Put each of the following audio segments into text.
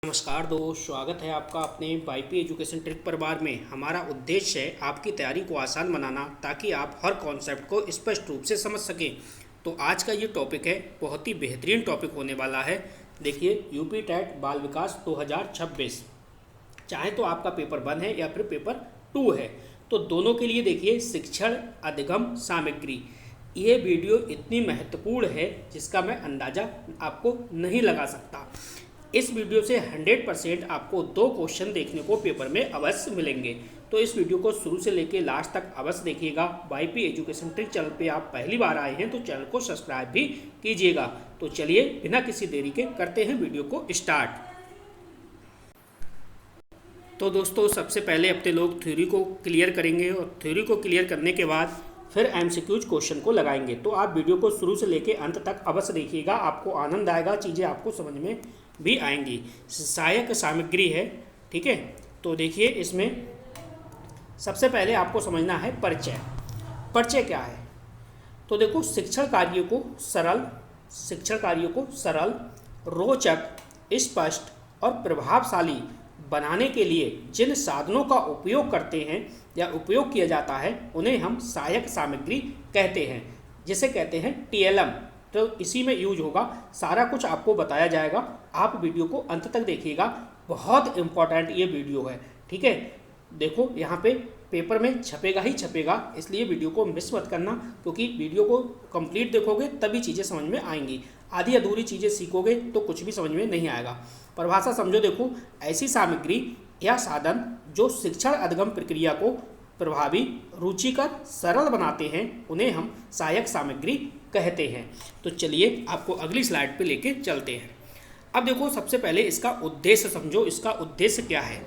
नमस्कार दोस्त, स्वागत है आपका अपने वाईपी एजुकेशन ट्रिक परिवार में। हमारा उद्देश्य है आपकी तैयारी को आसान बनाना ताकि आप हर कॉन्सेप्ट को स्पष्ट रूप से समझ सकें। तो आज का ये टॉपिक है, बहुत ही बेहतरीन टॉपिक होने वाला है। देखिए, यूपी टेट बाल विकास 2026, चाहे तो आपका पेपर 1 है या फिर पेपर 2 है, तो दोनों के लिए देखिए शिक्षण अधिगम सामग्री, ये वीडियो इतनी महत्वपूर्ण है जिसका मैं अंदाज़ा आपको नहीं लगा सकता। इस वीडियो से 100% आपको 2 क्वेश्चन देखने को पेपर में अवश्य मिलेंगे। तो इस वीडियो को शुरू से लेकर लास्ट तक अवश्य देखिएगा। वाईपी एजुकेशन ट्रिक चैनल पे आप पहली बार आए हैं तो चैनल को सब्सक्राइब भी कीजिएगा। तो चलिए बिना किसी देरी के करते हैं वीडियो को स्टार्ट। तो दोस्तों, सबसे पहले अपने लोग थ्योरी को क्लियर करेंगे और थ्योरी को क्लियर करने के बाद फिर एमसीक्यूज क्वेश्चन को लगाएंगे। तो आप वीडियो को शुरू से लेकर अंत तक अवश्य देखिएगा, आपको आनंद आएगा, चीज़ें आपको समझ में भी आएंगी। सहायक सामग्री है, ठीक है। तो देखिए, इसमें सबसे पहले आपको समझना है परिचय। परिचय क्या है? तो देखो, शिक्षण कार्यों को सरल, रोचक, स्पष्ट और प्रभावशाली बनाने के लिए जिन साधनों का उपयोग करते हैं या उपयोग किया जाता है उन्हें हम सहायक सामग्री कहते हैं, जिसे कहते हैं टीएलएम। तो इसी में यूज होगा, सारा कुछ आपको बताया जाएगा। आप वीडियो को अंत तक देखिएगा, बहुत इंपॉर्टेंट ये वीडियो है, ठीक है। देखो, यहाँ पे पेपर में छपेगा ही छपेगा, इसलिए वीडियो को मिस मत करना, क्योंकि वीडियो को कंप्लीट देखोगे तभी चीज़ें समझ में आएंगी। आधी अधूरी चीज़ें सीखोगे तो कुछ भी समझ में नहीं आएगा। परिभाषा समझो। देखो, ऐसी सामग्री या साधन जो शिक्षण अधिगम प्रक्रिया को प्रभावी, रुचिकर, सरल बनाते हैं उन्हें हम सहायक सामग्री कहते हैं। तो चलिए आपको अगली स्लाइड पे लेके चलते हैं। अब देखो, सबसे पहले इसका उद्देश्य समझो। इसका उद्देश्य क्या है?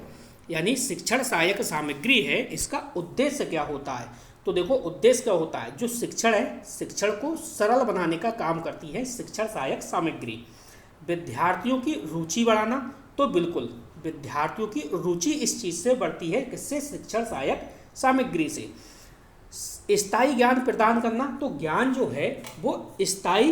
यानी शिक्षण सहायक सामग्री है, इसका उद्देश्य क्या होता है? तो देखो, उद्देश्य क्या होता है? जो शिक्षण है, शिक्षण को सरल बनाने का काम करती है शिक्षण सहायक सामग्री। विद्यार्थियों की रुचि बढ़ाना, तो बिल्कुल विद्यार्थियों की रुचि इस चीज़ से बढ़ती है, किससे? शिक्षण सहायक सामग्री से। स्थायी ज्ञान प्रदान करना, तो ज्ञान जो है वो स्थायी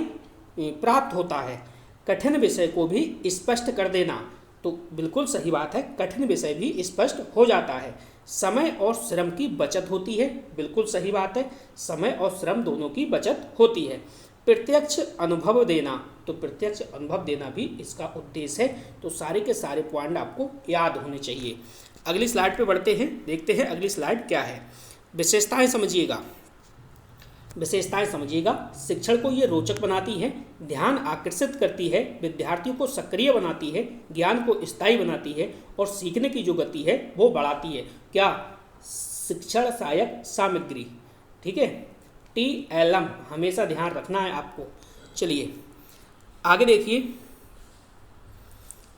प्राप्त होता है। कठिन विषय को भी स्पष्ट कर देना, तो बिल्कुल सही बात है, कठिन विषय भी स्पष्ट हो जाता है। समय और श्रम की बचत होती है, बिल्कुल सही बात है, समय और श्रम दोनों की बचत होती है। प्रत्यक्ष अनुभव देना, तो प्रत्यक्ष अनुभव देना भी इसका उद्देश्य है। तो सारे के सारे पॉइंट आपको याद होने चाहिए। अगली स्लाइड पे बढ़ते हैं, देखते हैं अगली स्लाइड क्या है। विशेषताएं समझिएगा। विशेषताएं समझिएगा। शिक्षण को ये रोचक बनाती है, ध्यान आकर्षित करती है, विद्यार्थियों को सक्रिय बनाती है, ज्ञान को स्थायी बनाती है और सीखने की जो गति है वो बढ़ाती है। क्या? शिक्षण सहायक सामग्री, ठीक है। टीएलएम हमेशा ध्यान रखना है आपको। चलिए आगे देखिए,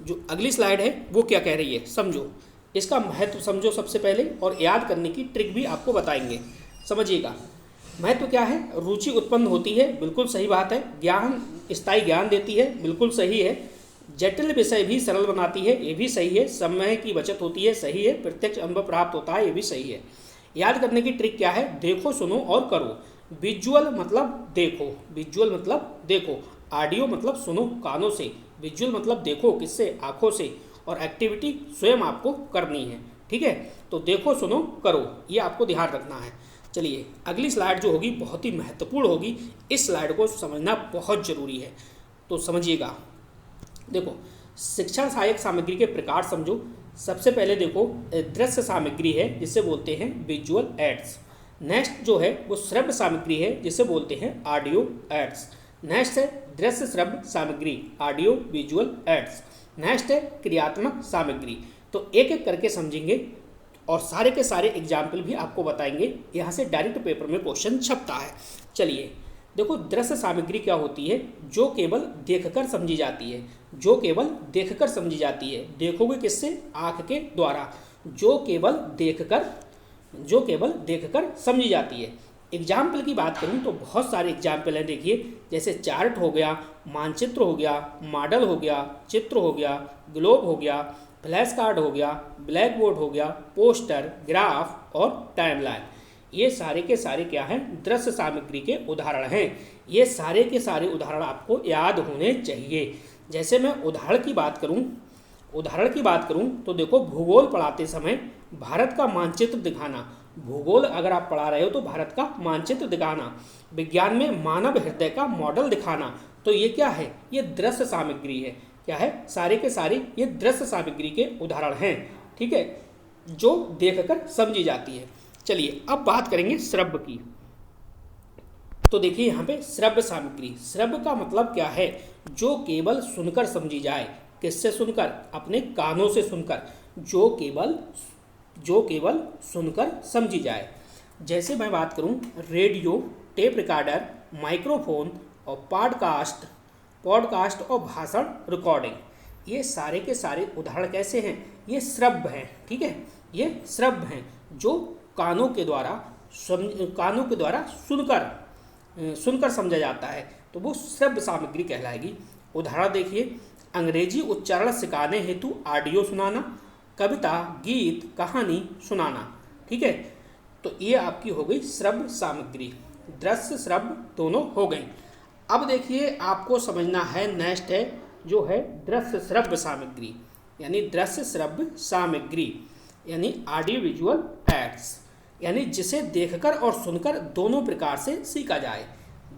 जो अगली स्लाइड है वो क्या कह रही है, समझो। इसका महत्व समझो सबसे पहले, और याद करने की ट्रिक भी आपको बताएंगे। समझिएगा, महत्व क्या है? रुचि उत्पन्न होती है, बिल्कुल सही बात है। ज्ञान, स्थायी ज्ञान देती है, बिल्कुल सही है। जटिल विषय भी सरल बनाती है, ये भी सही है। समय की बचत होती है, सही है। प्रत्यक्ष अनुभव प्राप्त होता है, ये भी सही है। याद करने की ट्रिक क्या है? देखो, सुनो और करो। विजुअल मतलब देखो, विजुअल मतलब देखो। ऑडियो मतलब सुनो कानों से, विजुअल मतलब देखो किससे? आँखों से। और एक्टिविटी स्वयं आपको करनी है, ठीक है। तो देखो, सुनो, करो, ये आपको ध्यान रखना है। चलिए अगली स्लाइड जो होगी बहुत ही महत्वपूर्ण होगी, इस स्लाइड को समझना बहुत जरूरी है, तो समझिएगा। देखो, शिक्षण सहायक सामग्री के प्रकार समझो। सबसे पहले देखो, दृश्य सामग्री है जिसे बोलते हैं विजुअल एड्स। नेक्स्ट जो है वो श्रव्य सामग्री है जिसे बोलते हैं ऑडियो एड्स। नेक्स्ट है दृश्य श्रव्य सामग्री, ऑडियो विजुअल एड्स। नेक्स्ट है क्रियात्मक सामग्री। तो एक एक करके समझेंगे और सारे के सारे एग्जाम्पल भी आपको बताएंगे। यहाँ से डायरेक्ट पेपर में क्वेश्चन छपता है। चलिए देखो, दृश्य सामग्री क्या होती है? जो केवल देखकर समझी जाती है, जो केवल देखकर समझी जाती है। देखोगे किससे? आँख के द्वारा। जो केवल देखकर समझी जाती है। एग्जाम्पल की बात करूं तो बहुत सारे एग्जाम्पल हैं। देखिए, जैसे चार्ट हो गया, मानचित्र हो गया, मॉडल हो गया, चित्र हो गया, ग्लोब हो गया, फ्लैश कार्ड हो गया, ब्लैक बोर्ड हो गया, पोस्टर, ग्राफ और टाइमलाइन। ये सारे के सारे क्या हैं? दृश्य सामग्री के उदाहरण हैं। ये सारे के सारे उदाहरण आपको याद होने चाहिए। जैसे मैं उदाहरण की बात करूं, उदाहरण की बात करूं तो देखो, भूगोल पढ़ाते समय भारत का मानचित्र दिखाना, भूगोल अगर आप पढ़ा रहे हो तो भारत का मानचित्र दिखाना, विज्ञान में मानव हृदय का मॉडल दिखाना, तो ये क्या है, ये दृश्य सामग्री है। क्या है, सारे के सारे ये दृश्य सामग्री के उदाहरण हैं, ठीक है, जो देखकर समझी जाती है। चलिए अब बात करेंगे श्रव्य की। तो देखिए यहाँ पे श्रव्य सामग्री, श्रव्य का मतलब क्या है, जो केवल सुनकर समझी जाए। किससे सुनकर, अपने कानों से सुनकर, जो केवल सुनकर समझी जाए। जैसे मैं बात करूं, रेडियो, टेप रिकॉर्डर, माइक्रोफोन और पॉडकास्ट और भाषण रिकॉर्डिंग, ये सारे के सारे उदाहरण कैसे हैं, ये श्रव्य हैं, ठीक है, ये श्रव्य हैं जो कानों के द्वारा सुनकर समझा जाता है, तो वो श्रव्य सामग्री कहलाएगी। उदाहरण देखिए, अंग्रेजी उच्चारण सिखाने हेतु ऑडियो सुनाना, कविता, गीत, कहानी सुनाना, ठीक है, तो ये आपकी हो गई श्रव्य सामग्री। दृश्य श्रव्य दोनों हो गई। अब देखिए आपको समझना है, नेक्स्ट है जो है दृश्य श्रव्य सामग्री, यानी दृश्य श्रव्य सामग्री यानी ऑडियो विजुअल एक्ट्स, यानी जिसे देखकर और सुनकर दोनों प्रकार से सीखा जाए।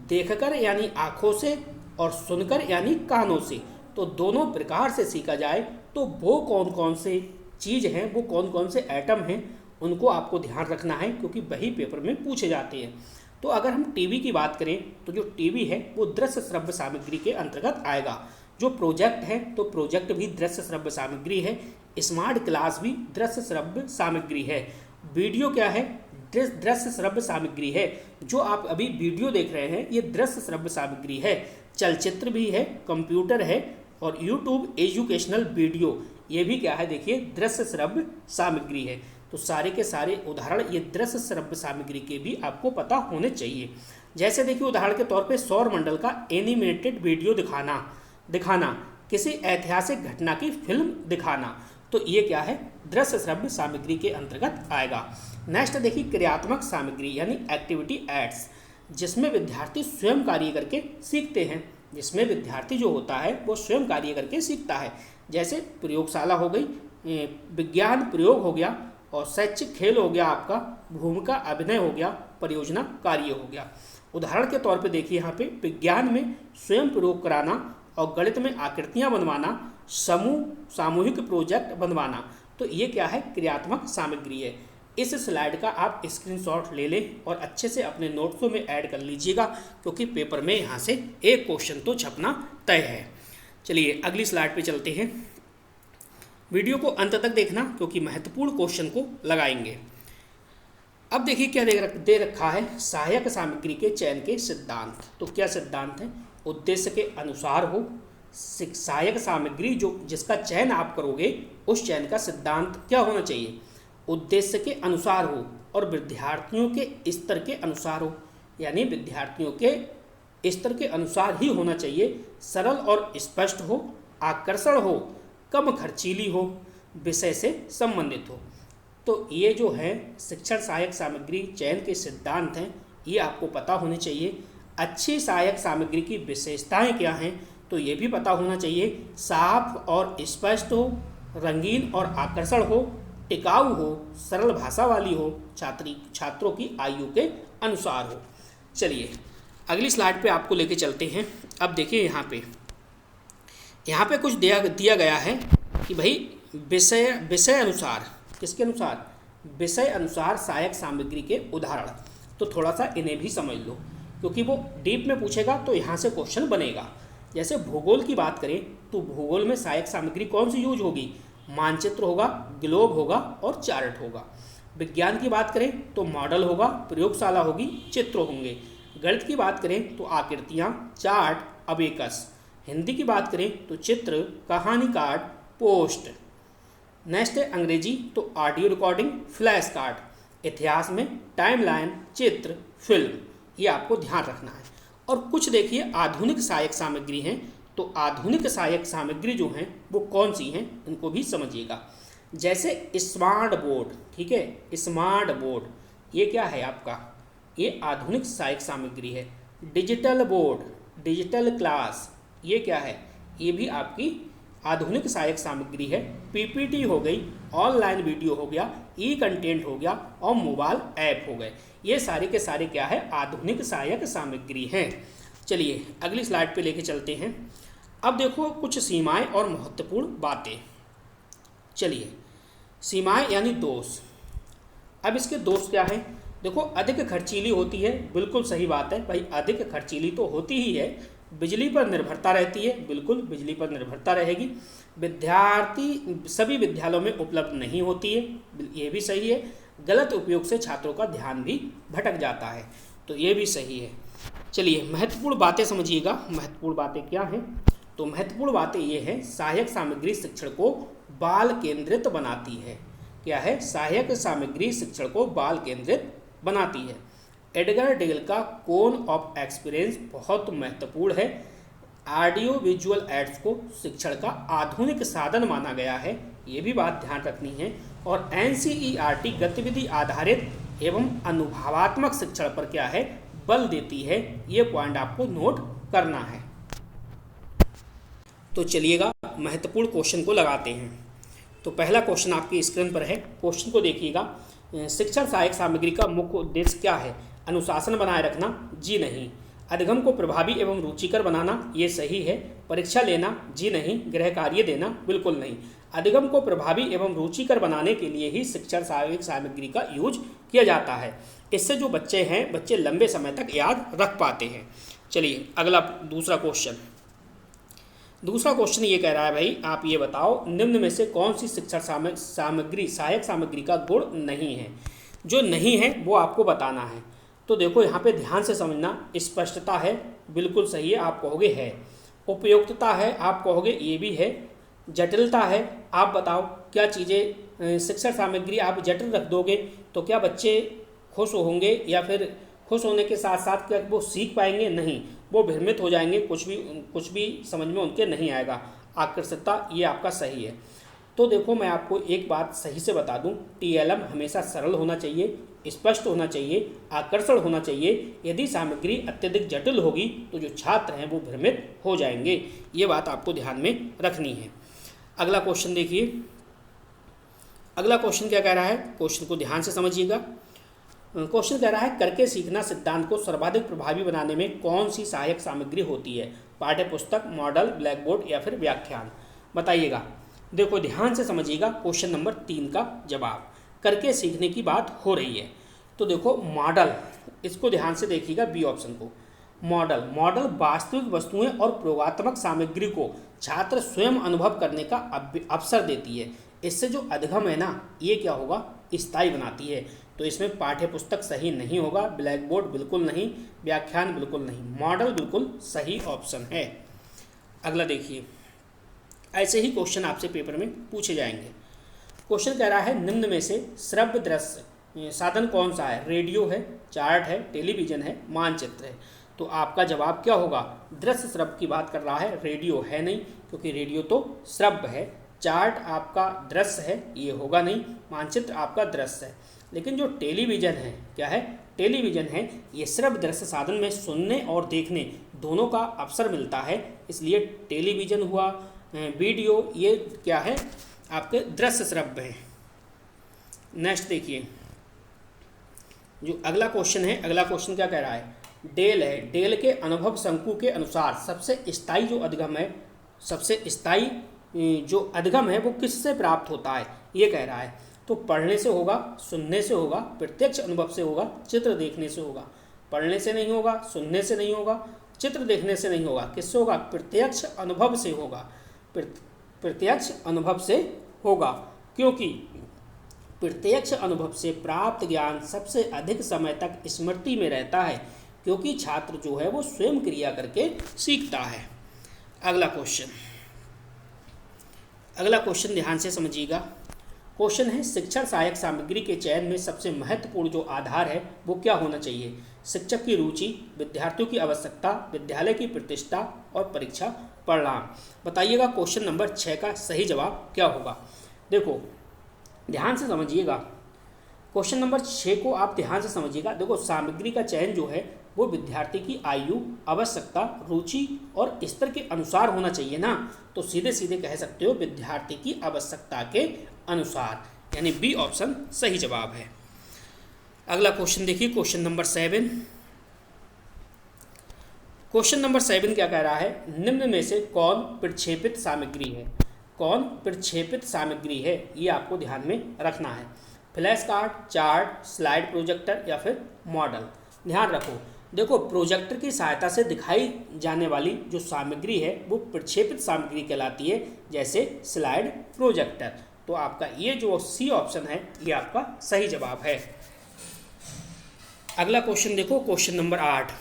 देखकर यानी आँखों से और सुनकर यानी कानों से, तो दोनों प्रकार से सीखा जाए। तो वो कौन कौन से चीज़ हैं, वो कौन कौन से एटम हैं, उनको आपको ध्यान रखना है, क्योंकि वही पेपर में पूछे जाते हैं। तो अगर हम टीवी की बात करें तो जो टीवी है वो दृश्य श्रव्य सामग्री के अंतर्गत आएगा। जो प्रोजेक्ट है तो प्रोजेक्ट भी दृश्य श्रव्य सामग्री है। स्मार्ट क्लास भी दृश्य श्रव्य सामग्री है। वीडियो क्या है, दृश्य श्रव्य सामग्री है। जो आप अभी वीडियो देख रहे हैं ये दृश्य श्रव्य सामग्री है। चलचित्र भी है, कंप्यूटर है और यूट्यूब एजुकेशनल वीडियो, ये भी क्या है, देखिए दृश्य श्रव्य सामग्री है। तो सारे के सारे उदाहरण ये दृश्य श्रव्य सामग्री के भी आपको पता होने चाहिए। जैसे देखिए उदाहरण के तौर पे सौर मंडल का एनिमेटेड वीडियो दिखाना, किसी ऐतिहासिक घटना की फिल्म दिखाना, तो ये क्या है, दृश्य श्रव्य सामग्री के अंतर्गत आएगा। नेक्स्ट देखिए क्रियात्मक सामग्री यानी एक्टिविटी एड्स, जिसमें विद्यार्थी स्वयं कार्य करके सीखते हैं। जिसमें विद्यार्थी जो होता है वो स्वयं कार्य करके सीखता है। जैसे प्रयोगशाला हो गई, विज्ञान प्रयोग हो गया, और शैक्षिक खेल हो गया आपका, भूमिका अभिनय हो गया, परियोजना कार्य हो गया। उदाहरण के तौर पे देखिए यहाँ पे विज्ञान में स्वयं प्रयोग कराना और गणित में आकृतियाँ बनवाना, सामूहिक प्रोजेक्ट बनवाना, तो ये क्या है, क्रियात्मक सामग्री है। इस स्लाइड का आप स्क्रीनशॉट ले लें और अच्छे से अपने नोट्सों में ऐड कर लीजिएगा, क्योंकि पेपर में यहाँ से एक क्वेश्चन तो छपना तय है। चलिए अगली स्लाइड पे चलते हैं। वीडियो को अंत तक देखना, क्योंकि महत्वपूर्ण क्वेश्चन को लगाएंगे। अब देखिए क्या दे रखा है, सहायक सामग्री के चयन के सिद्धांत। तो क्या सिद्धांत है, उद्देश्य के अनुसार हो। सहायक सामग्री जिसका चयन आप करोगे उस चयन का सिद्धांत क्या होना चाहिए, उद्देश्य के अनुसार हो और विद्यार्थियों के स्तर के अनुसार हो, यानी विद्यार्थियों के स्तर के अनुसार ही होना चाहिए। सरल और स्पष्ट हो, आकर्षण हो, कम खर्चीली हो, विषय से संबंधित हो। तो ये जो है शिक्षण सहायक सामग्री चयन के सिद्धांत हैं, ये आपको पता होने चाहिए। अच्छी सहायक सामग्री की विशेषताएं क्या हैं, तो ये भी पता होना चाहिए। साफ और स्पष्ट हो, रंगीन और आकर्षण हो, टिकाऊ हो, सरल भाषा वाली हो, छात्रों की आयु के अनुसार हो। चलिए अगली स्लाइड पे आपको लेके चलते हैं। अब देखिए यहाँ पे कुछ दिया गया है कि भाई विषय अनुसार, किसके अनुसार, विषय अनुसार सहायक सामग्री के उदाहरण। तो थोड़ा सा इन्हें भी समझ लो, क्योंकि वो डीप में पूछेगा तो यहाँ से क्वेश्चन बनेगा। जैसे भूगोल की बात करें तो भूगोल में सहायक सामग्री कौन सी यूज होगी, मानचित्र होगा, ग्लोब होगा और चार्ट होगा। विज्ञान की बात करें तो मॉडल होगा, प्रयोगशाला होगी, चित्र होंगे। गणित की बात करें तो आकृतियाँ, चार्ट, अबेकस। हिंदी की बात करें तो चित्र, कहानी कार्ड, पोस्ट। नेक्स्ट है अंग्रेजी तो ऑडियो रिकॉर्डिंग, फ्लैश कार्ड। इतिहास में टाइमलाइन, चित्र, फिल्म, ये आपको ध्यान रखना है। और कुछ देखिए आधुनिक सहायक सामग्री हैं, तो आधुनिक सहायक सामग्री जो हैं वो कौन सी हैं उनको भी समझिएगा। जैसे स्मार्ट बोर्ड, ठीक है, स्मार्ट बोर्ड ये क्या है आपका, ये आधुनिक सहायक सामग्री है। डिजिटल बोर्ड, डिजिटल क्लास, ये क्या है, ये भी आपकी आधुनिक सहायक सामग्री है पीपीटी हो गई, ऑनलाइन वीडियो हो गया, ई कंटेंट हो गया और मोबाइल ऐप हो गए। ये सारे के सारे क्या है, आधुनिक सहायक सामग्री हैं। चलिए अगली स्लाइड पे लेके चलते हैं। अब देखो कुछ सीमाएं और महत्वपूर्ण बातें। चलिए सीमाएं यानी दोष। अब इसके दोष क्या है, देखो अधिक खर्चीली होती है, बिल्कुल सही बात है भाई, अधिक खर्चीली तो होती ही है। बिजली पर निर्भरता रहती है, बिल्कुल बिजली पर निर्भरता रहेगी। विद्यार्थी सभी विद्यालयों में उपलब्ध नहीं होती है, ये भी सही है। गलत उपयोग से छात्रों का ध्यान भी भटक जाता है, तो ये भी सही है। चलिए महत्वपूर्ण बातें समझिएगा। महत्वपूर्ण बातें क्या हैं, तो महत्वपूर्ण बातें ये हैं, सहायक सामग्री शिक्षण को बाल केंद्रित बनाती है। क्या है, सहायक सामग्री शिक्षण को बाल केंद्रित बनाती है। एडगर डेल का कोन ऑफ एक्सपीरियंस बहुत महत्वपूर्ण है। ऑडियो विजुअल एड्स को शिक्षण का आधुनिक साधन माना गया है, ये भी बात ध्यान रखनी है। और एनसीईआरटी गतिविधि आधारित एवं अनुभवात्मक शिक्षण पर क्या है, बल देती है। ये पॉइंट आपको नोट करना है। तो चलिएगा महत्वपूर्ण क्वेश्चन को लगाते हैं। तो पहला क्वेश्चन आपकी स्क्रीन पर है, क्वेश्चन को देखिएगा। शिक्षण सहायक सामग्री का मुख्य उद्देश्य क्या है, अनुशासन बनाए रखना, जी नहीं। अधिगम को प्रभावी एवं रुचिकर बनाना, ये सही है। परीक्षा लेना, जी नहीं। गृह कार्य देना, बिल्कुल नहीं। अधिगम को प्रभावी एवं रुचिकर बनाने के लिए ही शिक्षण सहायक सामग्री का यूज किया जाता है। इससे जो बच्चे हैं, बच्चे लंबे समय तक याद रख पाते हैं। चलिए अगला दूसरा क्वेश्चन ये कह रहा है भाई, आप ये बताओ निम्न में से कौन सी शिक्षण सामग्री सहायक सामग्री का गुण नहीं है। जो नहीं है वो आपको बताना है। तो देखो यहाँ पे ध्यान से समझना। स्पष्टता है, बिल्कुल सही है, आप कहोगे है। उपयुक्तता है, आप कहोगे ये भी है। जटिलता है, आप बताओ क्या चीज़ें शिक्षण सामग्री आप जटिल रख दोगे तो क्या बच्चे खुश होंगे, या फिर खुश होने के साथ साथ क्या वो सीख पाएंगे, नहीं, वो भ्रमित हो जाएंगे, कुछ भी समझ में उनके नहीं आएगा। आकर्षकता, ये आपका सही है। तो देखो मैं आपको एक बात सही से बता दूं, टीएलएम हमेशा सरल होना चाहिए, स्पष्ट होना चाहिए, आकर्षण होना चाहिए। यदि सामग्री अत्यधिक जटिल होगी तो जो छात्र हैं वो भ्रमित हो जाएंगे। ये बात आपको ध्यान में रखनी है। अगला क्वेश्चन देखिए। अगला क्वेश्चन क्या कह रहा है, क्वेश्चन को ध्यान से समझिएगा। क्वेश्चन कह रहा है, करके सीखना सिद्धांत को सर्वाधिक प्रभावी बनाने में कौन सी सहायक सामग्री होती है, पाठ्य पुस्तक, मॉडल, ब्लैक बोर्ड या फिर व्याख्यान, बताइएगा। देखो ध्यान से समझिएगा, क्वेश्चन नंबर 3 का जवाब। करके सीखने की बात हो रही है तो देखो मॉडल, इसको ध्यान से देखिएगा, बी ऑप्शन को। मॉडल वास्तविक वस्तुएं और प्रयोगात्मक सामग्री को छात्र स्वयं अनुभव करने का अवसर देती है। इससे जो अधिगम है ना, ये क्या होगा, स्थायी बनाती है। तो इसमें पाठ्य पुस्तक सही नहीं होगा, ब्लैक बोर्ड बिल्कुल नहीं, व्याख्यान बिल्कुल नहीं, मॉडल बिल्कुल सही ऑप्शन है। अगला देखिए, ऐसे ही क्वेश्चन आपसे पेपर में पूछे जाएंगे। क्वेश्चन कह रहा है, निम्न में से श्रव्य दृश्य साधन कौन सा है, रेडियो है, चार्ट है, टेलीविजन है, मानचित्र है। तो आपका जवाब क्या होगा, दृश्य श्रव्य की बात कर रहा है, रेडियो है नहीं क्योंकि रेडियो तो श्रव्य है। चार्ट आपका दृश्य है, ये होगा नहीं। मानचित्र आपका दृश्य है। लेकिन जो टेलीविज़न है, क्या है, टेलीविज़न है, ये श्रव्य दृश्य साधन में सुनने और देखने दोनों का अवसर मिलता है, इसलिए टेलीविज़न हुआ, वीडियो, ये क्या है, आपके दृश्य श्रव्य है। नेक्स्ट देखिए, जो अगला क्वेश्चन है, अगला क्वेश्चन क्या कह रहा है, डेल है। डेल के अनुभव शंकु के अनुसार सबसे स्थायी जो अधिगम है, सबसे स्थायी जो अधिगम है वो किससे प्राप्त होता है, ये कह रहा है। तो पढ़ने से होगा, सुनने से होगा, प्रत्यक्ष अनुभव से होगा, चित्र देखने से होगा। पढ़ने से नहीं होगा, सुनने से नहीं होगा, चित्र देखने से नहीं होगा, किससे होगा, प्रत्यक्ष अनुभव से होगा। प्रत्यक्ष अनुभव से होगा, क्योंकि प्रत्यक्ष अनुभव से प्राप्त ज्ञान सबसे अधिक समय तक स्मृति में रहता है, क्योंकि छात्र जो है वो स्वयं क्रिया करके सीखता है। अगला क्वेश्चन ध्यान से समझिएगा। क्वेश्चन है, शिक्षण सहायक सामग्री के चयन में सबसे महत्वपूर्ण जो आधार है वो क्या होना चाहिए, शिक्षक की रुचि, विद्यार्थियों की आवश्यकता, विद्यालय की प्रतिष्ठा और परीक्षा परिणाम। बताइएगा क्वेश्चन नंबर 6 का सही जवाब क्या होगा। देखो ध्यान से समझिएगा, क्वेश्चन नंबर 6 को आप ध्यान से समझिएगा। देखो सामग्री का चयन जो है वो विद्यार्थी की आयु, आवश्यकता, रुचि और स्तर के अनुसार होना चाहिए ना। तो सीधे सीधे कह सकते हो विद्यार्थी की आवश्यकता के अनुसार, यानी बी ऑप्शन सही जवाब है। अगला क्वेश्चन देखिए, क्वेश्चन नंबर 7। क्वेश्चन नंबर 7 क्या कह रहा है, निम्न में से कौन प्रक्षेपित सामग्री है? कौन प्रक्षेपित सामग्री है, ये आपको ध्यान में रखना है। Flash card, chart, slide projector या फिर मॉडल। ध्यान रखो, देखो प्रोजेक्टर की सहायता से दिखाई जाने वाली जो सामग्री है वो प्रक्षेपित सामग्री कहलाती है, जैसे स्लाइड प्रोजेक्टर। तो आपका ये जो सी ऑप्शन है ये आपका सही जवाब है। अगला क्वेश्चन देखो, क्वेश्चन नंबर 8।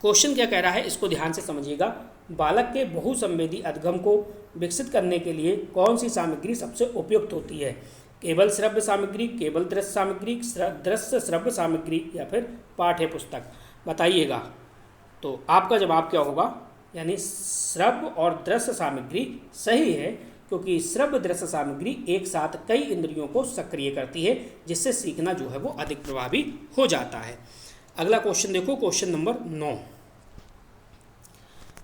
क्वेश्चन क्या कह रहा है, इसको ध्यान से समझिएगा। बालक के बहुसंवेदी अधगम को विकसित करने के लिए कौन सी सामग्री सबसे उपयुक्त होती है? केवल श्रव्य सामग्री, केवल दृश्य सामग्री, दृश्य श्रव्य सामग्री या फिर पाठ्य पुस्तक? बताइएगा। तो आपका जवाब क्या होगा, यानी श्रव्य और दृश्य सामग्री सही है, क्योंकि श्रव्य दृश्य सामग्री एक साथ कई इंद्रियों को सक्रिय करती है, जिससे सीखना जो है वो अधिक प्रभावी हो जाता है। अगला क्वेश्चन देखो, क्वेश्चन नंबर 9।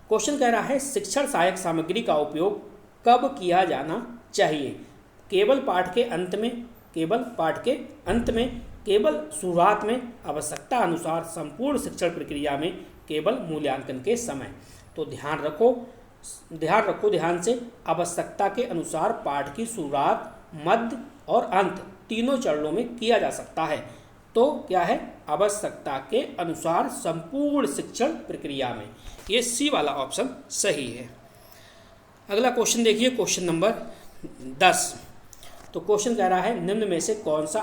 क्वेश्चन कह रहा है शिक्षण सहायक सामग्री का उपयोग कब किया जाना चाहिए? केवल पाठ के अंत में, केवल पाठ के अंत में, केवल शुरुआत में, आवश्यकता अनुसार, संपूर्ण शिक्षण प्रक्रिया में, केवल मूल्यांकन के समय? तो ध्यान रखो ध्यान से, आवश्यकता के अनुसार पाठ की शुरुआत, मध्य और अंत तीनों चरणों में किया जा सकता है। तो क्या है, आवश्यकता के अनुसार संपूर्ण शिक्षण प्रक्रिया में। ये सी वाला ऑप्शन सही है। अगला क्वेश्चन देखिए, क्वेश्चन नंबर 10। तो क्वेश्चन कह रहा है निम्न में से कौन सा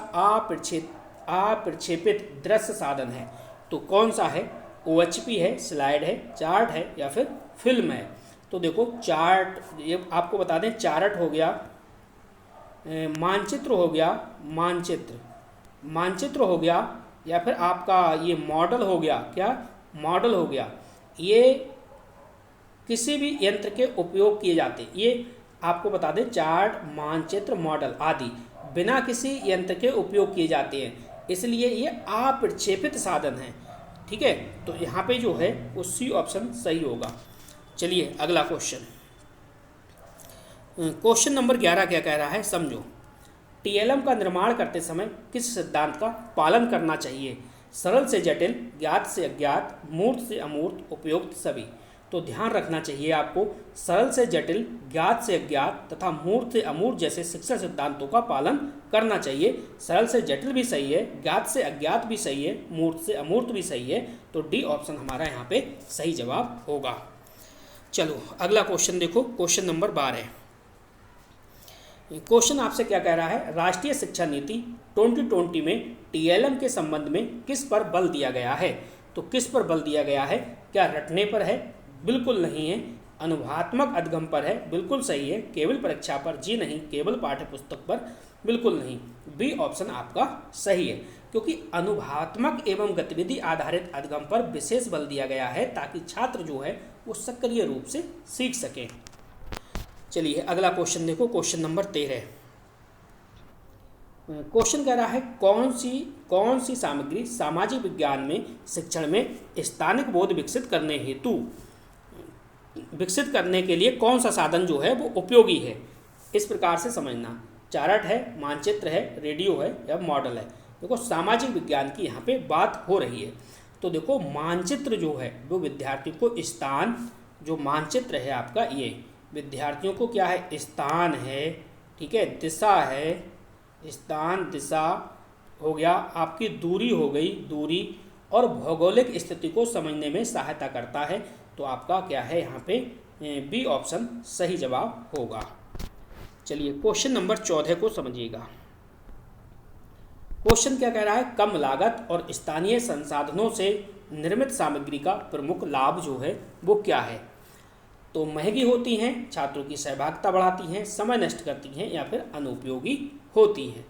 अप्रक्षेपित दृश्य साधन है? तो कौन सा है? OHP है, स्लाइड है, चार्ट है या फिर फिल्म है? तो देखो चार्ट, ये आपको बता दें, चार्ट हो गया, मानचित्र हो गया, मानचित्र हो गया, या फिर आपका ये मॉडल हो गया। क्या मॉडल हो गया? ये किसी भी यंत्र के उपयोग किए जाते, ये आपको बता दें, चार्ट, मानचित्र, मॉडल आदि बिना किसी यंत्र के उपयोग किए जाते हैं, इसलिए ये अप्रक्षेपित साधन है। ठीक है, तो यहाँ पे जो है वो सी ऑप्शन सही होगा। चलिए अगला क्वेश्चन, क्वेश्चन नंबर 11 क्या कह रहा है, समझो। TLM का निर्माण करते समय किस सिद्धांत का पालन करना चाहिए? सरल से जटिल, ज्ञात से अज्ञात, मूर्त से अमूर्त, उपयुक्त सभी? तो ध्यान रखना चाहिए आपको, सरल से जटिल, ज्ञात से अज्ञात तथा मूर्त से अमूर्त जैसे शिक्षण सिद्धांतों का पालन करना चाहिए। सरल से जटिल भी सही है, ज्ञात से अज्ञात भी सही है, मूर्त से अमूर्त भी सही है। तो डी ऑप्शन हमारा यहाँ पे सही जवाब होगा। चलो अगला क्वेश्चन देखो, क्वेश्चन नंबर 12। क्वेश्चन आपसे क्या कह रहा है, राष्ट्रीय शिक्षा नीति 2020 में TLM के संबंध में किस पर बल दिया गया है? तो किस पर बल दिया गया है? क्या रटने पर है? बिल्कुल नहीं है। अनुभवात्मक अधगम पर है? बिल्कुल सही है। केवल परीक्षा पर? जी नहीं। केवल पाठ्य पुस्तक पर? बिल्कुल नहीं। बी ऑप्शन आपका सही है, क्योंकि अनुभवात्मक एवं गतिविधि आधारित अधगम पर विशेष बल दिया गया है, ताकि छात्र जो है वो सक्रिय रूप से सीख सकें। चलिए अगला क्वेश्चन देखो, क्वेश्चन नंबर 13। क्वेश्चन कह रहा है कौन सी सामग्री सामाजिक विज्ञान में शिक्षण में स्थानिक बोध विकसित करने के लिए कौन सा साधन जो है वो उपयोगी है? इस प्रकार से समझना, चार्ट है, मानचित्र है, रेडियो है या मॉडल है? देखो सामाजिक विज्ञान की यहाँ पे बात हो रही है, तो देखो मानचित्र जो है वो विद्यार्थियों को स्थान, जो मानचित्र है आपका, ये विद्यार्थियों को क्या है, स्थान है, ठीक है, दिशा है, स्थान दिशा हो गया, आपकी दूरी हो गई, दूरी, और भौगोलिक स्थिति को समझने में सहायता करता है। तो आपका क्या है यहाँ पे बी ऑप्शन सही जवाब होगा। चलिए क्वेश्चन नंबर 14 को समझिएगा। क्वेश्चन क्या कह रहा है, कम लागत और स्थानीय संसाधनों से निर्मित सामग्री का प्रमुख लाभ जो है वो क्या है? तो महंगी होती हैं, छात्रों की सहभागिता बढ़ाती हैं, समय नष्ट करती हैं या फिर अनुपयोगी होती हैं।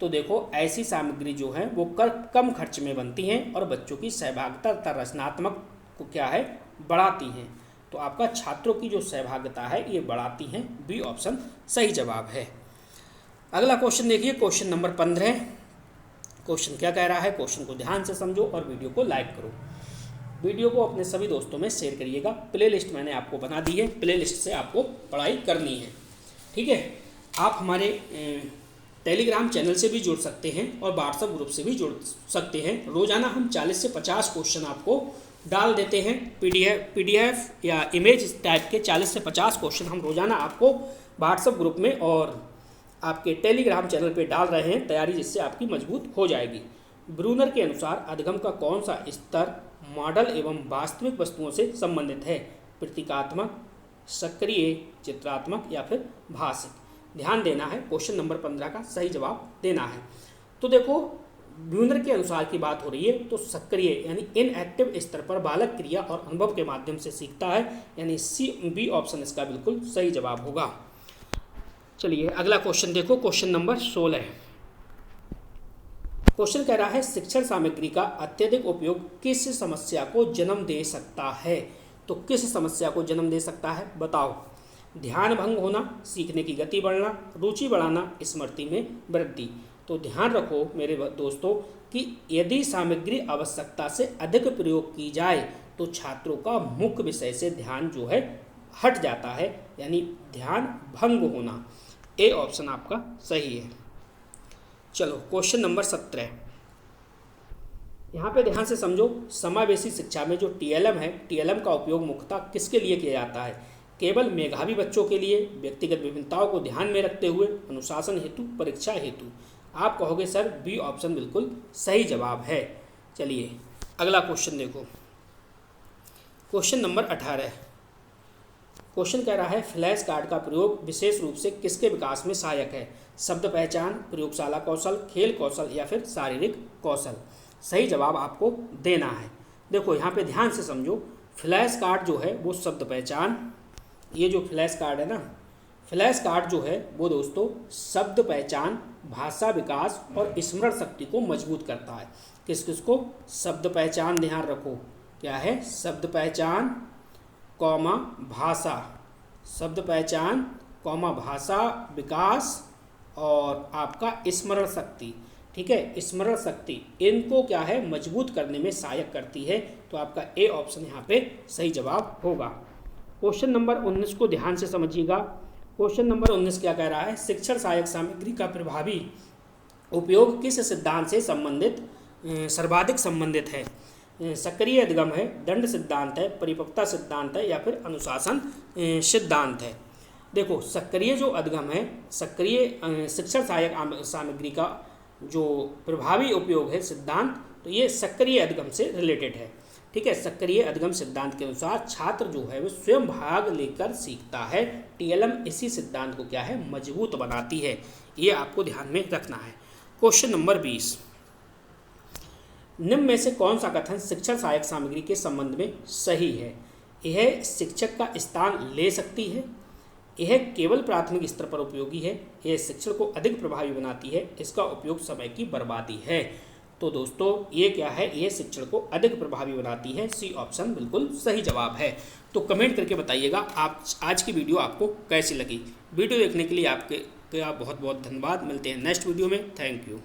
तो देखो ऐसी सामग्री जो है वो कम खर्च में बनती हैं और बच्चों की सहभागिता तथा रचनात्मक को क्या है, बढ़ाती हैं। तो आपका छात्रों की जो सहभागिता है ये बढ़ाती हैं। बी ऑप्शन सही जवाब है। अगला क्वेश्चन देखिए, क्वेश्चन नंबर 15। क्वेश्चन क्या कह रहा है, क्वेश्चन को ध्यान से समझो और वीडियो को लाइक करो। वीडियो को अपने सभी दोस्तों में शेयर करिएगा। प्लेलिस्ट मैंने आपको बना दी है, प्लेलिस्ट से आपको पढ़ाई करनी है। ठीक है, आप हमारे टेलीग्राम चैनल से भी जुड़ सकते हैं और व्हाट्सएप ग्रुप से भी जुड़ सकते हैं। रोज़ाना हम 40 से 50 क्वेश्चन आपको डाल देते हैं। पीडीएफ या इमेज टाइप के 40 से 50 क्वेश्चन हम रोज़ाना आपको व्हाट्सएप ग्रुप में और आपके टेलीग्राम चैनल पे डाल रहे हैं, तैयारी जिससे आपकी मजबूत हो जाएगी। ब्रूनर के अनुसार अधिगम का कौन सा स्तर मॉडल एवं वास्तविक वस्तुओं से संबंधित है? प्रतीकात्मक, सक्रिय, चित्रात्मक या फिर भाषिक? ध्यान देना है, क्वेश्चन नंबर 15 का सही जवाब देना है। तो देखो, ब्रूनर के अनुसार की बात हो रही है तो सक्रिय यानी इनएक्टिव स्तर पर बालक क्रिया और अनुभव के माध्यम से सीखता है, यानी बी ऑप्शन इसका बिल्कुल सही जवाब होगा। चलिए अगला क्वेश्चन देखो, क्वेश्चन नंबर 16। क्वेश्चन कह रहा है शिक्षण सामग्री का अत्यधिक उपयोग किस समस्या को जन्म दे सकता है? तो किस समस्या को जन्म दे सकता है बताओ? ध्यान भंग होना, सीखने की गति बढ़ना, रुचि बढ़ाना, स्मृति में वृद्धि। तो ध्यान रखो मेरे दोस्तों कि यदि सामग्री आवश्यकता से अधिक प्रयोग की जाए तो छात्रों का मुख्य विषय से ध्यान जो है हट जाता है, यानी ध्यान भंग होना। ए ऑप्शन आपका सही है। चलो क्वेश्चन नंबर 17। यहाँ पे ध्यान से समझो, समावेशी शिक्षा में जो टीएलएम है, टीएलएम का उपयोग मुख्यतः किसके लिए किया जाता है? केवल मेधावी बच्चों के लिए, व्यक्तिगत विभिन्नताओं को ध्यान में रखते हुए, अनुशासन हेतु, परीक्षा हेतु? आप कहोगे सर बी ऑप्शन बिल्कुल सही जवाब है। चलिए अगला क्वेश्चन देखो, क्वेश्चन नंबर 18। क्वेश्चन कह रहा है फ्लैश कार्ड का प्रयोग विशेष रूप से किसके विकास में सहायक है? शब्द पहचान, प्रयोगशाला कौशल, खेल कौशल या फिर शारीरिक कौशल? सही जवाब आपको देना है। देखो यहाँ पे ध्यान से समझो, फ्लैश कार्ड जो है वो शब्द पहचान, ये जो फ्लैश कार्ड है ना, फ्लैश कार्ड जो है वो दोस्तों शब्द पहचान, भाषा विकास और स्मरण शक्ति को मजबूत करता है। किस किस को? शब्द पहचान, ध्यान रखो क्या है, शब्द पहचान कौमा भाषा, शब्द पहचान कौमा भाषा विकास और आपका स्मरण शक्ति। ठीक है, स्मरण शक्ति इनको क्या है मजबूत करने में सहायक करती है। तो आपका ए ऑप्शन यहाँ पे सही जवाब होगा। क्वेश्चन नंबर 19 को ध्यान से समझिएगा। क्वेश्चन नंबर 19 क्या कह रहा है? शिक्षण सहायक सामग्री का प्रभावी उपयोग किस सिद्धांत से संबंधित सर्वाधिक संबंधित है? सक्रिय अधिगम है, दंड सिद्धांत है, परिपक्वता सिद्धांत है या फिर अनुशासन सिद्धांत है? देखो, सक्रिय जो अधिगम है, सक्रिय शिक्षण सहायक सामग्री का जो प्रभावी उपयोग है सिद्धांत, तो ये सक्रिय अधिगम से रिलेटेड है। ठीक है, सक्रिय अधिगम सिद्धांत के अनुसार छात्र जो है वो स्वयं भाग लेकर सीखता है। टीएलएम इसी सिद्धांत को क्या है मजबूत बनाती है, ये आपको ध्यान में रखना है। Question number 20। निम्न में से कौन सा कथन शिक्षण सहायक सामग्री के संबंध में सही है? यह शिक्षक का स्थान ले सकती है, यह केवल प्राथमिक स्तर पर उपयोगी है, यह शिक्षण को अधिक प्रभावी बनाती है, इसका उपयोग समय की बर्बादी है। तो दोस्तों ये क्या है, ये शिक्षण को अधिक प्रभावी बनाती है। सी ऑप्शन बिल्कुल सही जवाब है। तो कमेंट करके बताइएगा आप आज की वीडियो आपको कैसी लगी। वीडियो देखने के लिए आपका बहुत बहुत धन्यवाद। मिलते हैं नेक्स्ट वीडियो में। Thank you.